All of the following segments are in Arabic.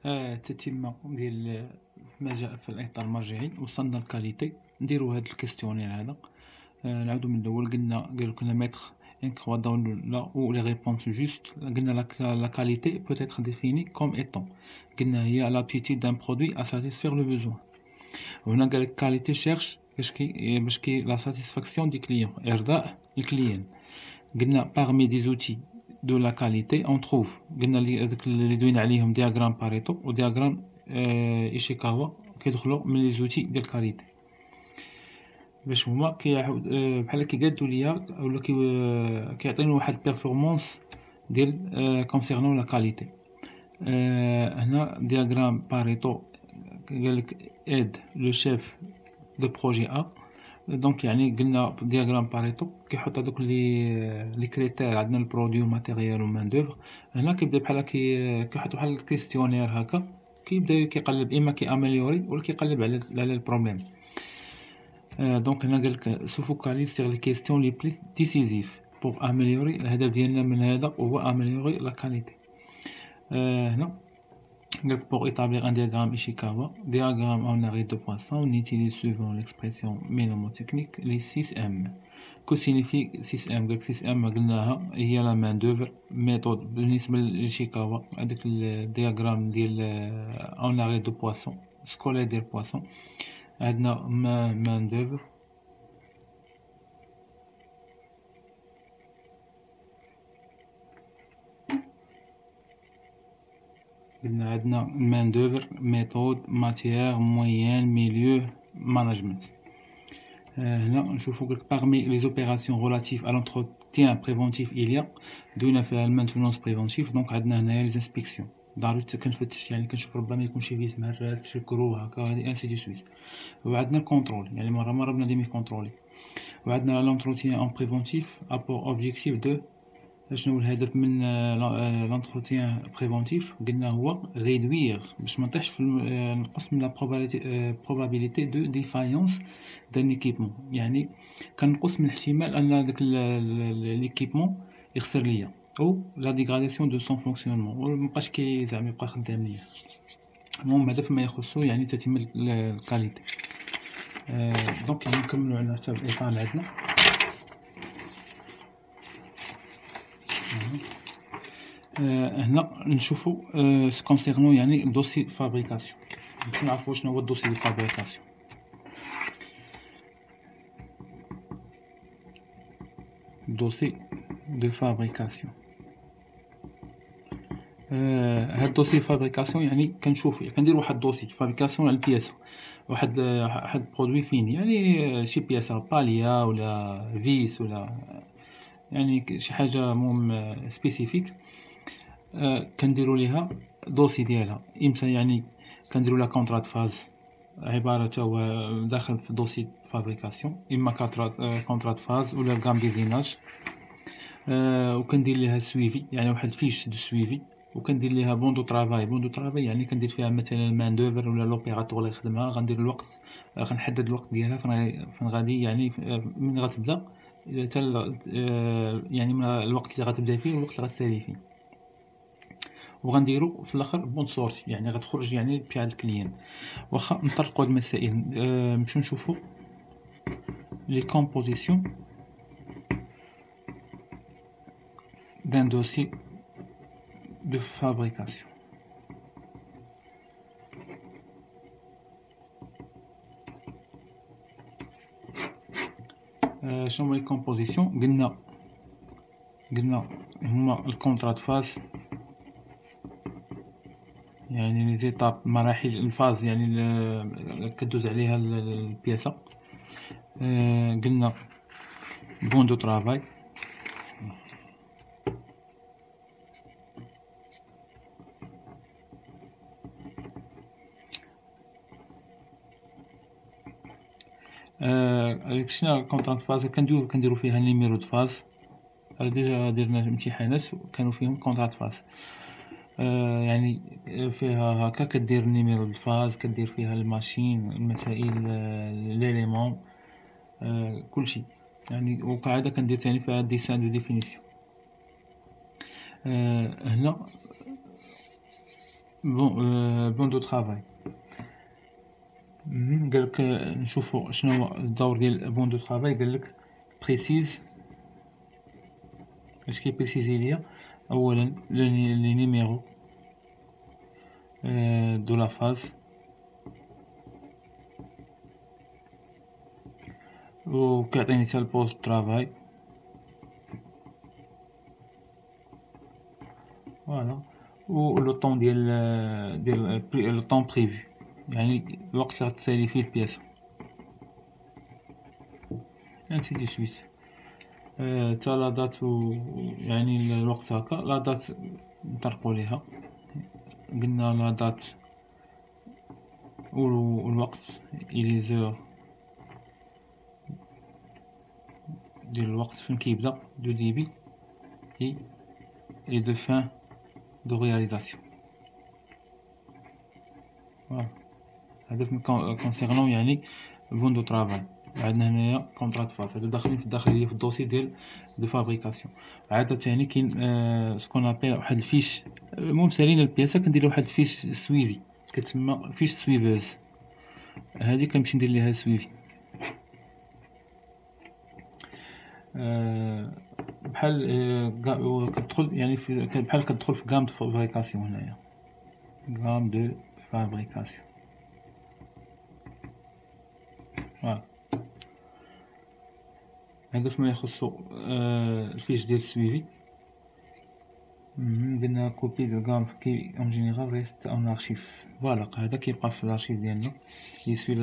التتمة ديال ما جاء في الإطار المرجعي. وصلنا للكاليتي، نديرو هاد الكيستيونير هذا. نعاودو من الأول. قالولنا mettre un croix dans là où les réponses justes. قلنا la qualité peut être définie comme étant. قلنا هي l'aptitude d'un produit à satisfaire le besoin. وهنا قالك qualité cherche باش كي la satisfaction du client، إرضاء الكليان. قلنا parmi des outils de la qualité on trouve، قلنا اللي دوينا عليهم diagramme Pareto و diagramme إيشيكاوا كيدخلوا من les outils ديال الكاليتي، باش هما بحال كيقادو ليا ولا كيعطيوني واحد البيرفورمانس ديال كونسيرنون لا كاليتي. هنا diagramme Pareto قالك aide le chef de projet A. دونك يعني قلنا في دياغرام باريتو كيحط هذوك لي كريتير. عندنا البرودوي وماتيريال ومان دوفر. هنا كيبدا بحال كيحط بحال الكيستيونير هكا، كيبدا كيقلب اما اميليوري ولا كيقلب على البروبليم. دونك هنا قالك سو فوكاليز سيغ لي كيستيون لي بلي ديسيزيف بوغ اميليوري. الهدف ديالنا من هذا هو اميليوري لا كاليتي. هنا pour établir un diagramme Ishikawa, diagramme en arrêt de poisson, on utilise souvent l'expression mnémotechnique les 6M. Que signifie 6M؟ 6M هي la main d'œuvre. méthode بالنسبة لإيشيكاوا هذاك الدياغرام ديال en arrêt de poisson scolaire ديال poisson. عندنا main d'œuvre، قلنا عندنا مان دوفر، ميثود، ماتيير، موين، ميليو، مانجمنت. هنا نشوفو قالك parmi les opérations relatives à l'entretien préventif il y a دوينا فيها المانتونونس بريفونتيف. دونك عندنا هنايا لي انسبيكسيون، ضروري كنفتش يعني كنشوف ربما يكون شي فيس مهرات شي كرو هكا هادي انسي دو سويت. وعندنا الكونترول يعني مرة بنادم يكونترولي. وعندنا لونتروتيان اون بريفونتيف ابور اوبجيكتيف دو. شنو الهدف من لونتروتيان بريفونتيف؟ قلنا هو ريدوير باش ما نطيحش في نقص من لا بروبابيليتي دو ديفايونس دان ليكيبمون. يعني كنقص من احتمال ان داك ليكيبمون يخسر ليا او لا ديغراداسيون دو سون فونكسيونمون ومبقاش زعما يبقى خدام ليا. المهم هذا فيما يخصو يعني تتم الكاليتي. دونك نكملوا على حتى الاطار اللي عندنا. هنا نشوفوا كونسيرنو يعني دوسي فابريكاسيون. باش نعرفوا شنو هو الدوسي دو فابريكاسيون. دوسي دو فابريكاسيون هاد الدوسي فابريكاسيون يعني كنشوف كندير واحد دوسي فابريكاسيون على البياسه، واحد برودوي فيني يعني شي بياسه باليا ولا فيس ولا يعني شي حاجه مهم سبيسيفيك. كنديروا ليها دوسي ديالها. امتى يعني كنديروا لها كونطرات فاز عباره حتى هو داخل في دوسي فابريكاسيون، اما كونطرات فاز ولا غام ديزيناج. وكندير ليها سويفي يعني واحد فيش دو سويفي. وكندير ليها بون دو طرافاي يعني كندير فيها مثلا مان دوفر ولا لوبيراتور اللي يخدمها. غندير الوقت، غنحدد الوقت ديالها فين غادي يعني من غتبدا حتى يعني من الوقت اللي غتبدا فيه والوقت اللي غتسالي فيه. وغنديرو في الاخر بون سورس يعني غتخرج يعني بتاع الكليان. واخا نطرقوا هاد المسائل نمشيو نشوفوا لي كومبوزيسيون دان دوسي دو فابريكاسيون. شنو هما لي كومبوزيسيون؟ قلنا هما الكونطرا فاز يعني لي زيتاب مراحل الفاز يعني كدوز عليها البياسه. قلنا بون دو طرافاي. شنو الكونطرا فاز؟ كنديرو فيها نيميرو دو فاز. ديجا درنا امتحانات كانوا فيهم كونطرا فاز. يعني فيها هكا كدير نيميرو الفاز، كدير فيها الماشين، المسائل، ليليمون، كلشي يعني. وقاعدة كندير تاني فيها ديسان دو ديفينيسيون. هنا بون دو ترافاي. قالك نشوفو شنو هو الدور ديال بون دو ترافاي. قالك بريسيز. اش كيبريسيزي ليا؟ اولا لي نيميرو دو لا فاز، و كيعطيني حتى البوست ترافاي. فوالا. و لو طون ديال لو طون بريفو، يعني الوقت اللي غتسالي فيه البياسة، انسي دو سويت. تا لا دات، يعني الوقت هكا لا دات نطرقو ليها. قلنا لا دات والوقت إلي زور ديال الوقت فين كيبدا، دو ديبي et de fin de réalisation. Voilà. هذا كونسيرنون يعني بون دو ترافاي. عندنا هنايا كونطرا فاز، هادو داخلين في الدوسي ديال دو فابريكاسيون. عادة تاني كاين سكون ابيل واحد الفيش. المهم سالينا البياسة كندير واحد الفيش سويفي كتسمى فيش سويفوز. هادي كنمشي ندير ليها سويفي بحال كتدخل يعني بحال كتدخل في غام دو فابريكاسيون. هنايا غام دو فابريكاسيون. فوالا. هادو فيما يخصو الفيش ديال السويفي. قلنا كوبي دو غام كي اون جينيرال ريست اون ارشيف. فوالا، هذا كيبقى في الارشيف ديالنا يسوي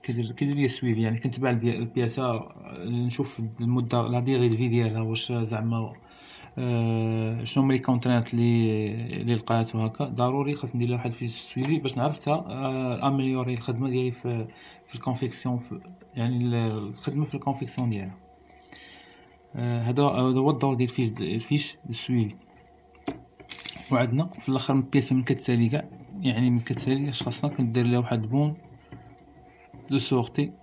كيدير ليا السويفي، يعني كنتبع البياسة، نشوف المدة لا ديغي دو في ديالها، واش زعما شنو هما لي كونترانت لي لقات وهكا. ضروري خاص ندير لها واحد الفيش سويفي باش نعرف حتى امليوري الخدمه ديالي في الكونفيكسيون، يعني الخدمه في الكونفيكسيون ديالها. هذا هو الدور ديال الفيش السويفي. وعندنا في الاخر من البياسه من كتسالي كاع، يعني من كتسالي اش خاصنا كندير لها واحد بون دو سورتي،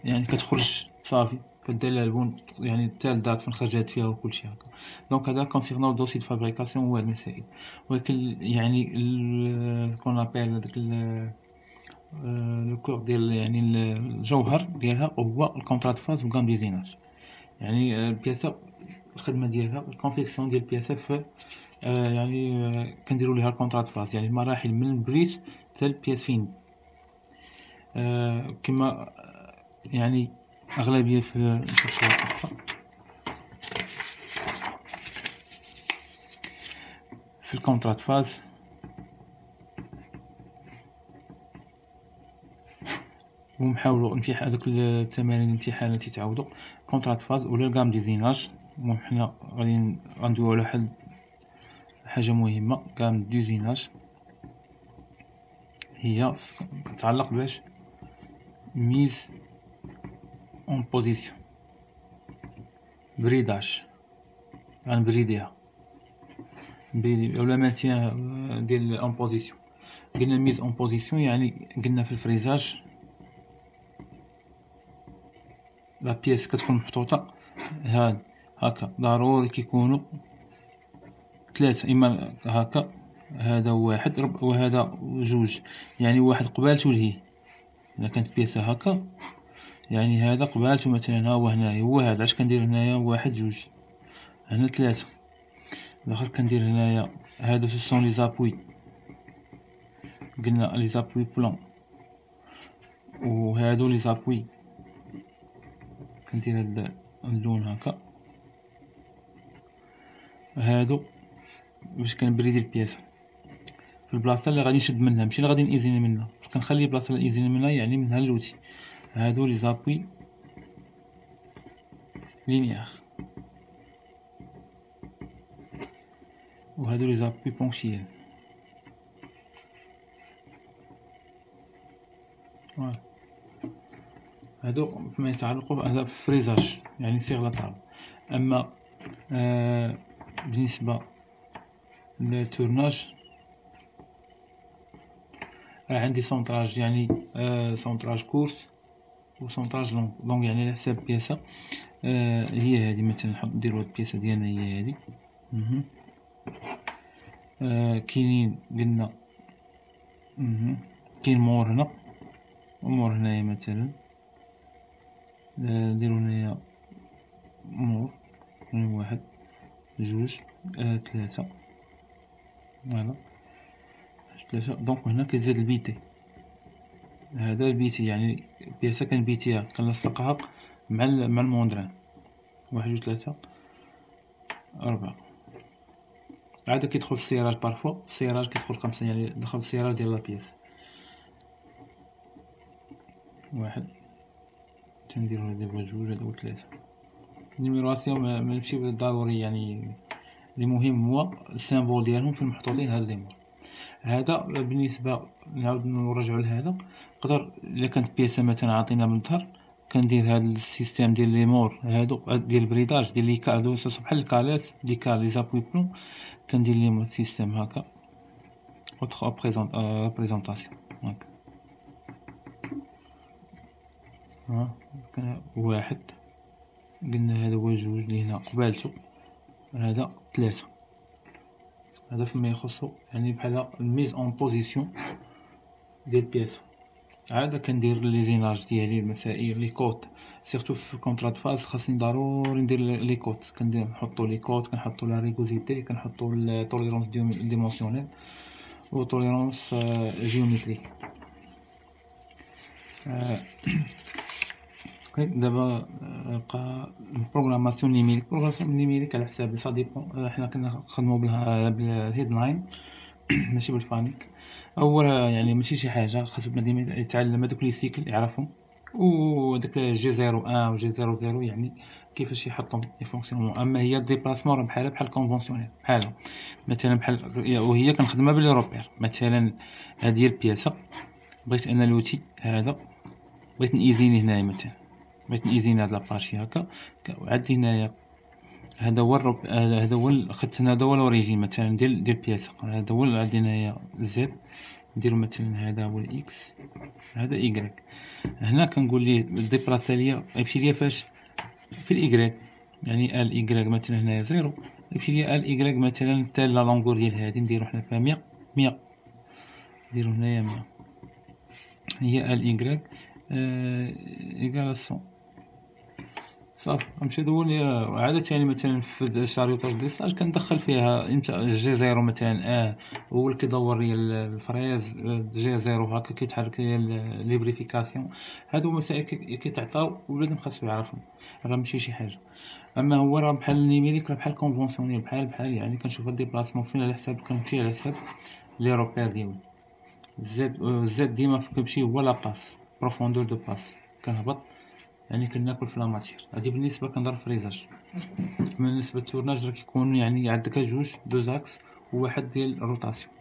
يعني كتخرج صافي كدير لها البون، يعني حتى الدات فين خرجات فيها وكلشي هكا. دونك هذا كونسيرنون دوسي دو فابريكاسيون هو هاد المسائل. ولكن يعني كون ابيل داك لو كور ديال يعني الجوهر ديالها هو الكونطرا دو فاز وغام ديزيناج. يعني البياسة الخدمة ديالها الكونفيكسيون ديال البياسة في يعني كنديرو ليها الكونطرا دو فاز، يعني المراحل من البريت حتى البياس فين. كما يعني أغلبية في الشركات الأخرى في الكونطرا دو فاز ونحاولوا امتحان هذوك التمارين الامتحان اللي تيتعاودوا كونطرا دو فاز ولا الغام ديزيناج. المهم حنا غادي غندويو على واحد حاجة مهمة، غام ديزيناج هي تتعلق باش ميز اون بوزيسيون، بريداج، غنبريديها ولا ماتيان ديال اون بوزيسيون. قلنا ميز اون بوزيسيون يعني قلنا في الفريزاج لا بيس كتكون محطوطة هكا، ضروري كيكونوا ثلاثة، اما هكا هذا واحد وهذا جوج، يعني واحد قبالته لهيه. الا كانت بياسة هكا يعني هذا قبالته، مثلا ها هو هنايا هو هذا. اش كندير هنايا؟ واحد جوج، هنا ثلاثة. الاخر كندير هنايا هادو سون لي زابوي، قلنا لي زابوي بلون، وهادو لي زابوي كندير هاد اللون هكا. هادو باش كنبريدي البياسة في البلاصة اللي غادي نشد منها، ماشي اللي غادي نيزيني منها. كنخلي البلاصة اللي نيزيني منها يعني من هاللوتي. هادو لي زابوي لينيير، وهادو لي زابوي بونكتيال. فوالا، هادو فيما يتعلق بهذا فريزاج يعني صيغ لا طابل. اما بالنسبة للتورناج عندي سونطراج، يعني سونطراج كورس وسونطراج لونغ، يعني على حساب بياسة. هي هذه مثلا نديرو هاد البياسة ديالنا هي هذه. كاينين قلنا كاين مور هنا ومور هنايا مثلا، نديرو هنايا مور، واحد جوج ثلاثة، فوالا ثلاثة. دونك هنا كتزاد البيتي، هذا البيتي يعني بياسة كنبيتيها كنلصقها مع الموندران، واحد جوج ثلاثة أربعة. عاد كيدخل السيراج بارفوا، السيراج كيدخل خمسة، يعني دخل السيراج ديال لابياس. واحد تنديرو دابا جوج، هادو ثلاثة. النيميراسيون ماشي ضروري، يعني المهم هو السيمبول ديالهم فين محطوطين هاد لي مور. هذا بالنسبة نعاود نرجعو لهذا، نقدر إلا كانت بياسة مثلا عاطينا من الظهر كندير هاد السيستيم ديال لي مور هادو ديال البريداج ديال لي هادو بحال الكالات ديكال لي زابوي بلون، كندير ليهم سيستيم هكا اوتر بريزونطاسيون هكا. واحد قلنا هذا هو جوج اللي هنا قبالتو، هذا ثلاثة. هذا فيما يخصو يعني بحال الميز اون بوزيسيون ديال البياسة. عاد كندير لي زيناج ديالي المسائل لي كوت، سيرتو في كونطرا فاز خاصني ضروري ندير لي كوت، كنحطو لي كوت، كنحطو لا ريغوزيتي، كنحطو التوليرونس ديمونسيونيل و توليرونس جيومتريك. دابا بقى البروغراماسيون نيميريك. البروغراماسيون نيميريك على حساب سا ديبون، حنا كنخدمو بالهيد لاين ماشي بالفانيك. اولا يعني ماشي شي حاجه، خاصو بنادم يتعلم هادوك لي سيكل يعرفهم، و داك جي 01 و جي 00 يعني كيفاش يحطهم يفونكسيونمون. اما هي ديبلاسمون بحال كونفونسيونيل، بحال مثلا بحال وهي كنخدمها بلي روبير. مثلا هادي هي البياسه، بغيت انا لوتي هذا بغيت نيزيني هنايا، مثلا بغيت نيزيني هاد لابارتي هكا، عندي هنايا هذا هو هذا هو خدت هذا هو الاوريجين مثلا ديال البياسه، هذا هو عندي هنايا زد، نديرو مثلا هذا هو الاكس، هذا ايكغيك. هنا كنقول ليه ديبلاسا ليا، يمشي ليا فاش في الايكغيك، يعني ال ايكغيك مثلا هنايا زيرو، يمشي ليا ال ايكغيك مثلا حتى لا لونغور ديال هادي نديرو حنا فيها 100 نديرو هنايا 100، هي ال ايكغيك ايكال 100 صافي. نمشي هو عادة مثلا في الشاريوطاج ديال الساج كندخل فيها جي زيرو مثلا، هو اللي كيدور ليا الفريز، جي زيرو هكا كيتحرك ليا ليبريفيكاسيون. هادو مسائل كيتعطاو ولازم خاصو يعرفهم، راه ماشي شي حاجة. اما هو راه بحال النيميريك، راه بحال كونفونسيونيل، بحال يعني كنشوف الديبلاسمون فين على حساب، كنمشي على حساب لي روبير ديالي. الزاد ديما كيمشي هو لا باس بروفوندور دو باس، كنهبط يعني كناكل في لا ماتير. هادي بالنسبة كنضرب فريزاج. بالنسبة للتورناج راه كيكون يعني عندك جوج دو زاكس وواحد ديال الروتاسيون.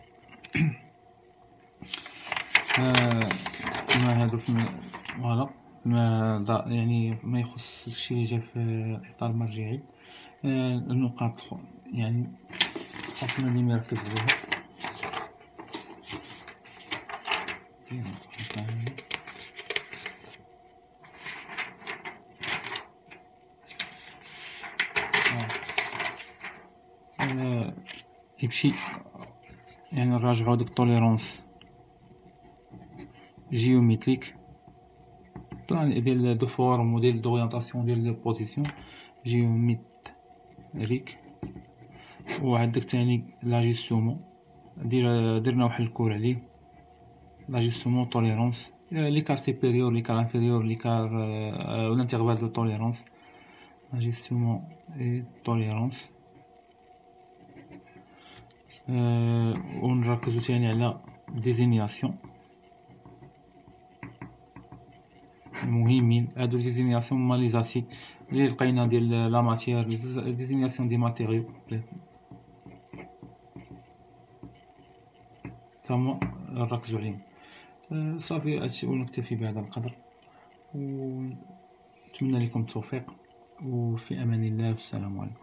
ما هادو فوالا ما يعني ما يخص الشيء اللي جا في الإطار المرجعي. النقاط يعني خاصنا ديما نركز عليها. يمشي يعني نراجعو هاديك التوليرونس جيومتريك، بلان ديال دو فورم وديال دورينطاسيون ديال لي بوزيسيون جيومتريك. وعندك تاني لاجيستومون، درنا واحد الكور عليه، لاجيستومون توليرونس، ليكار سيبيريور ليكار انفيريور ليكار لانترفال دو توليرونس، لاجيستومون اي توليرونس. ونركزو تاني على ديزينياسيون مهمين. هادو ديزينياسيون هما لي زاسي اللي لقينا ديال لا ماتيير، ديزينياسيون دي ماتيريو تما نركزو عليهم. صافي هادشي، ونكتفي بهذا القدر، ونتمنى لكم التوفيق، وفي امان الله، والسلام عليكم.